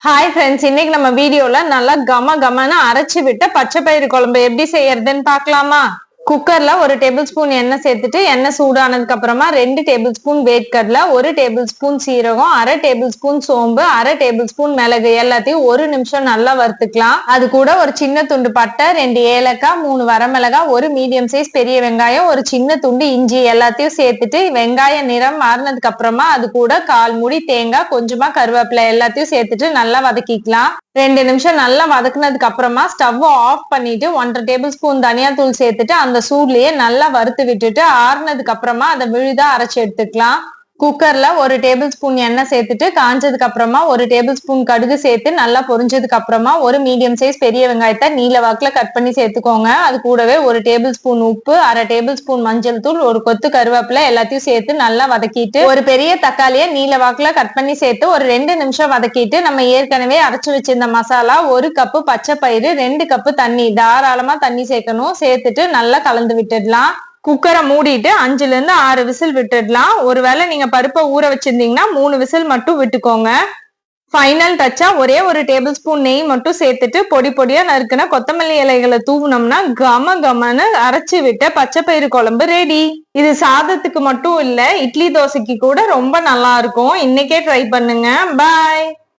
Hi friends, இன்னைக்கு நம்ம வீடியோல நல்லா கம கமன்னு அரைச்சு விட்ட பச்சை பயிறு குழம்பு எப்படி செய்யறதுன்னு பார்க்கலாமா? குக்கர்ல 1 டேபிள் ஸ்பூன் எண்ணெய் சேர்த்துட்டு எண்ணெய் சூடானதுக்கு அப்புறமா 2 டேபிள் ஸ்பூன் வேர்க்கடலை, 1 டேபிள் ஸ்பூன் சீரகம், 1/2 டேபிள் ஸ்பூன் சோம்பு, 1/2 டேபிள் ஸ்பூன் மிளகு எல்லாத்தையும் 1 நிமிஷம் நல்லா வறுத்துக்கலாம். அது கூட ஒரு சின்ன துண்டு பட்டை, 2 ஏலக்காய், 3 வரமிளகாய், 1 மீடியம் சைஸ் பெரிய வெங்காயம், ஒரு சின்ன துண்டு இஞ்சி எல்லாத்தையும் சேர்த்துட்டு வெங்காய நிறம் மாறினதுக்கு அப்புறமா அது கூட 1/4 மூடி தேங்காய், கொஞ்சமா கருவேப்பிலை எல்லாத்தையும் சேர்த்துட்டு நல்லா வதக்கிக்கலாம். 2 நிமிஷம் நல்லா வதக்குனதுக்கு அப்புறமா ஸ்டவ் ஆஃப் பண்ணிட்டு 1/2 டேபிள் ஸ்பூன் தனியாத்தூள் சேர்த்துட்டு அந்த சூட்லயே நல்லா வறுத்து விட்டுட்டு ஆறுனதுக்கு அப்புறமா அதை விழுதா அரைச்சு எடுத்துக்கலாம். குக்கர்ல 1 டேபிள் ஸ்பூன் எண்ணெய் சேர்த்துட்டு காஞ்சதுக்கு அப்புறமா 1 டேபிள் ஸ்பூன் கடுகு சேர்த்து நல்லா பொரிஞ்சதுக்கு அப்புறமா 1 மீடியம் சைஸ் பெரிய வெங்காயத்தை நீல வாக்குல கட் பண்ணி சேர்த்துக்கோங்க. அது கூடவே 1 டேபிள் ஸ்பூன் உப்பு, 1/2 டேபிள் ஸ்பூன் மஞ்சள் தூள், ஒரு கொத்து கருவேப்பிலை எல்லாத்தையும் சேர்த்து நல்லா வதக்கிட்டு ஒரு பெரிய தக்காளியை நீல வாக்குல கட் பண்ணி சேர்த்து ஒரு 2 நிமிஷம் வதக்கிட்டு நம்ம ஏற்கனவே அரைச்சு வச்சிருந்த மசாலா 1 கப்பு பச்சை பயிறு, 2 கப்பு தண்ணி, தாராளமா தண்ணி சேர்க்கணும், சேர்த்துட்டு நல்லா கலந்து விட்டுடலாம். குக்கரை மூடிட்டு 5ல இருந்து 6 விசில் விட்டுடலாம். ஒருவேளை நீங்க பருப்பை ஊற வச்சிருந்தீங்கன்னா 3 விசில் மட்டும் விட்டுக்கோங்க. ஃபைனல் டச்சா ஒரே 1 டேபிள் ஸ்பூன் நெய் மட்டும் சேர்த்துட்டு பொடி பொடியா நறுக்குன கொத்தமல்லி இலைகளை தூவுனோம்னா கம கமன்னு அரைச்சு விட்ட பச்சை பயிறு குழம்பு ரெடி. இது சாதத்துக்கு மட்டும் இல்ல, இட்லி தோசைக்கு கூட ரொம்ப நல்லா இருக்கும். இன்னைக்கே ட்ரை பண்ணுங்க. பாய்.